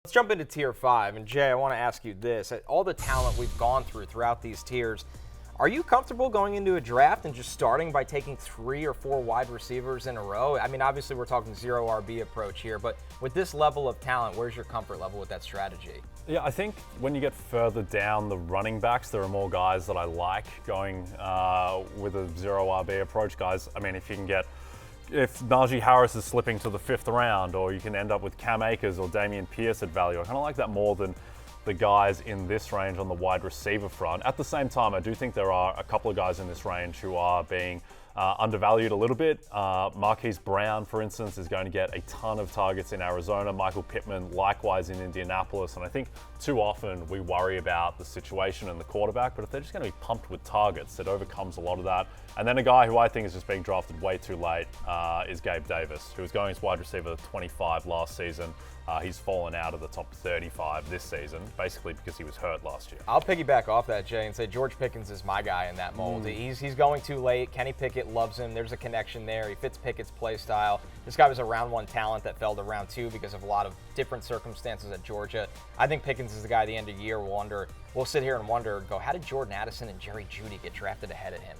Let's jump into Tier 5. And Jay, I want to ask you this. All the talent we've gone throughout these tiers, are you comfortable going into a draft and just starting by taking 3 or 4 wide receivers in a row? I mean, obviously we're talking zero RB approach here, but with this level of talent, where's your comfort level with that strategy? Yeah, I think when you get further down the running backs, there are more guys that I like going with a zero RB approach. Guys, I mean, if Najee Harris is slipping to the 5th round, or you can end up with Cam Akers or Dameon Pierce at value, I kind of like that more than the guys in this range on the wide receiver front. At the same time, I do think there are a couple of guys in this range who are being undervalued a little bit. Marquise Brown, for instance, is going to get a ton of targets in Arizona. Michael Pittman, likewise in Indianapolis. And I think too often we worry about the situation and the quarterback, but if they're just going to be pumped with targets, it overcomes a lot of that. And then a guy who I think is just being drafted way too late is Gabe Davis, who was going as wide receiver 25 last season. He's fallen out of the top 35 this season, basically because he was hurt last year. I'll piggyback off that, Jay, and say George Pickens is my guy in that mold. He's going too late. Kenny Pickett loves him. There's a connection there. He fits Pickett's play style. This guy was a round 1 talent that fell to round 2 because of a lot of different circumstances at Georgia. I think Pickens is the guy at the end of the year. We'll sit here and wonder, how did Jordan Addison and Jerry Jeudy get drafted ahead of him?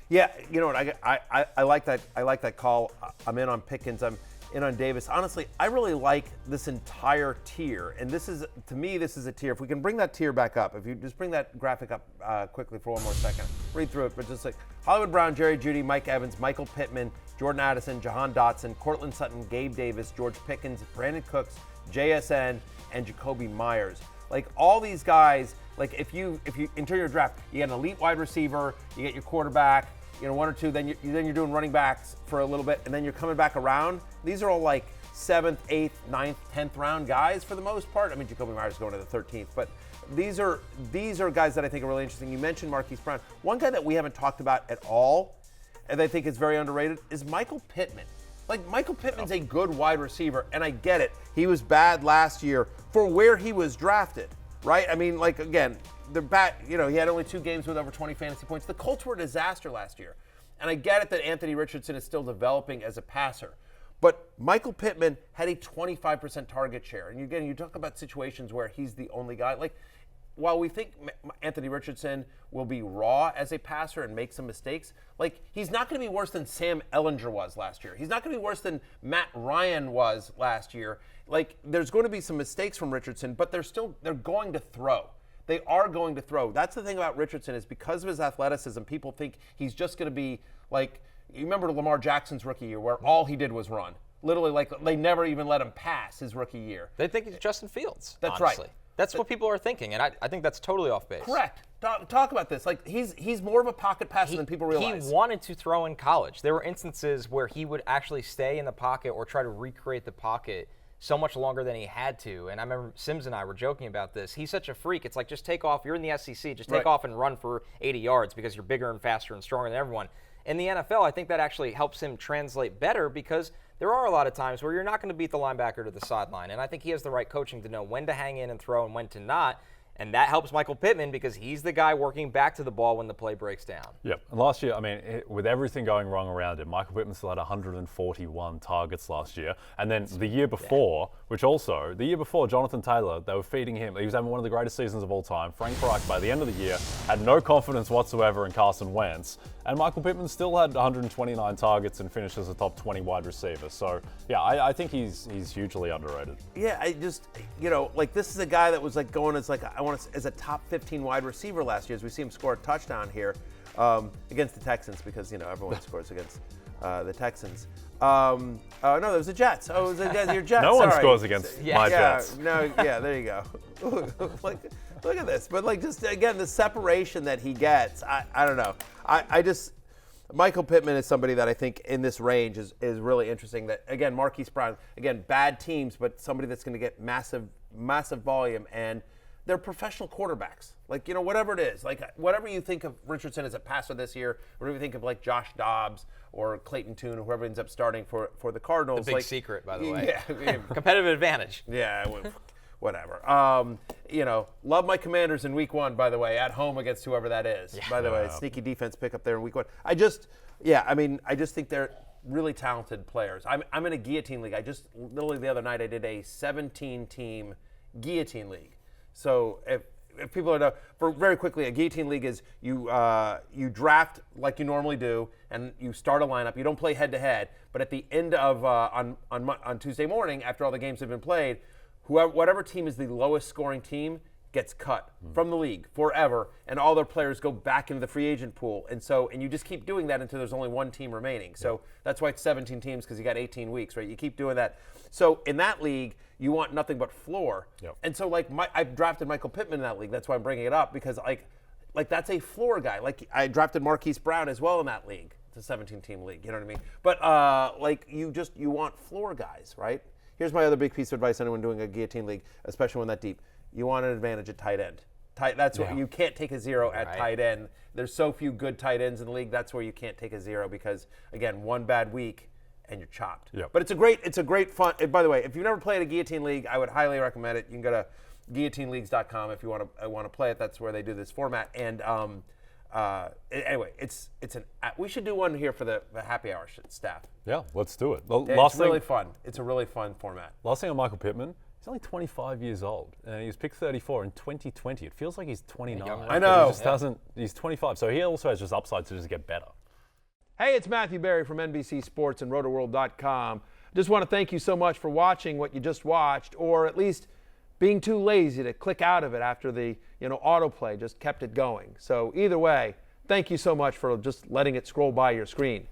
Yeah, you know what? I like that. I like that call. I'm in on Pickens. I'm in on Davis. Honestly, I really like this entire tier, and this is, to me, this is a tier. If we can bring that tier back up, if you just bring that graphic up quickly for one more second, read through it, but just like Hollywood Brown, Jerry Jeudy, Mike Evans, Michael Pittman, Jordan Addison, Jahan Dotson, Cortland Sutton, Gabe Davis, George Pickens, Brandon Cooks, JSN, and Jacoby Myers. Like all these guys, like if you enter your draft, you get an elite wide receiver, you get your quarterback, 1 or 2, then you're doing running backs for a little bit, and then you're coming back around. These are all like 7th, 8th, 9th, 10th round guys for the most part. I mean, Jacoby Myers is going to the 13th, but these are guys that I think are really interesting. You mentioned Marquise Brown. One guy that we haven't talked about at all, and I think is very underrated, is Michael Pittman. Like, Michael Pittman's a good wide receiver, and I get it. He was bad last year for where he was drafted, right? I mean, like, again, he had only 2 games with over 20 fantasy points. The Colts were a disaster last year. And I get it that Anthony Richardson is still developing as a passer. But Michael Pittman had a 25% target share. And again, you talk about situations where he's the only guy. Like, while we think Anthony Richardson will be raw as a passer and make some mistakes, like, he's not going to be worse than Sam Ehlinger was last year. He's not going to be worse than Matt Ryan was last year. Like, there's going to be some mistakes from Richardson, but they're going to throw. They are going to throw. That's the thing about Richardson, is because of his athleticism, people think he's just going to be like, you remember Lamar Jackson's rookie year where all he did was run. Literally, like, they never even let him pass his rookie year. They think he's Justin Fields. That's honestly. right. That's what people are thinking, and I think that's totally off base. Correct. Talk about this. Like, he's more of a pocket passer than people realize. He wanted to throw in college. There were instances where he would actually stay in the pocket or try to recreate the pocket so much longer than he had to. And I remember Sims and I were joking about this. He's such a freak. It's like, just take off. You're in the SEC. Just take off and run for 80 yards because you're bigger and faster and stronger than everyone. In the NFL, I think that actually helps him translate better because there are a lot of times where you're not going to beat the linebacker to the sideline. And I think he has the right coaching to know when to hang in and throw and when to not. And that helps Michael Pittman because he's the guy working back to the ball when the play breaks down. Yep. And last year, I mean, with everything going wrong around him, Michael Pittman still had 141 targets last year. And then the year before, Jonathan Taylor, they were feeding him. He was having one of the greatest seasons of all time. Frank Reich, by the end of the year, had no confidence whatsoever in Carson Wentz. And Michael Pittman still had 129 targets and finished as a top 20 wide receiver. So, yeah, I think he's hugely underrated. Yeah, I just, like, this is a guy that was like going as like, as a top 15 wide receiver last year, as we see him score a touchdown here against the Texans, because, everyone scores against the Texans. No, there was the Jets. Oh, it was your Jets. No one scores against my Jets. There you go. Look at this. But, like, just, again, the separation that he gets, I don't know. I just, Michael Pittman is somebody that I think in this range is really interesting. That, again, Marquise Brown, again, bad teams, but somebody that's going to get massive volume, and they're professional quarterbacks. Like, whatever it is, like, whatever you think of Richardson as a passer this year, whatever you think of, like, Josh Dobbs or Clayton Tune or whoever ends up starting for the Cardinals. The big secret, by the way. Yeah. Competitive advantage. Yeah, whatever. Love my Commanders in week 1, by the way, at home against whoever that is. Yeah. By the way, sneaky defense pick up there in week 1. I just think they're really talented players. I'm in a guillotine league. Literally the other night, I did a 17-team guillotine league. So if people are for very quickly, a guillotine league is you draft like you normally do, and you start a lineup. You don't play head to head, but at the end of on Tuesday morning, after all the games have been played, whatever team is the lowest scoring team gets cut from the league forever, and all their players go back into the free agent pool. And you just keep doing that until there's only one team remaining. So that's why it's 17 teams, because you got 18 weeks, right? You keep doing that. So in that league, you want nothing but floor. Yep. And so I've drafted Michael Pittman in that league. That's why I'm bringing it up, because like that's a floor guy. Like I drafted Marquise Brown as well in that league. It's a 17-team league. You know what I mean? But you want floor guys, right? Here's my other big piece of advice: anyone doing a guillotine league, especially one that deep. You want an advantage at tight end. That's what you can't take a zero at tight end. There's so few good tight ends in the league. That's where you can't take a zero, because again, one bad week and you're chopped. Yep. But it's a great fun. By the way, if you've never played a guillotine league, I would highly recommend it. You can go to guillotineleagues.com if you want to play it. That's where they do this format. And anyway, we should do one here for the happy hour staff. Yeah, let's do it. It's really fun. It's a really fun format. Last thing on Michael Pittman. He's only 25 years old. He was picked 34 in 2020. It feels like he's 29. I know. He just doesn't. He's 25, so he also has just upside to just get better. Hey, it's Matthew Berry from NBC Sports and RotoWorld.com. Just want to thank you so much for watching what you just watched, or at least being too lazy to click out of it after the autoplay just kept it going. So either way, thank you so much for just letting it scroll by your screen.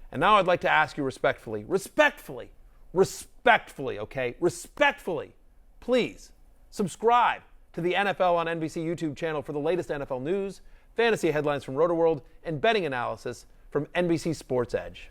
And now I'd like to ask you respectfully, okay? Respectfully, please subscribe to the NFL on NBC YouTube channel for the latest NFL news, fantasy headlines from RotoWorld, and betting analysis from NBC Sports Edge.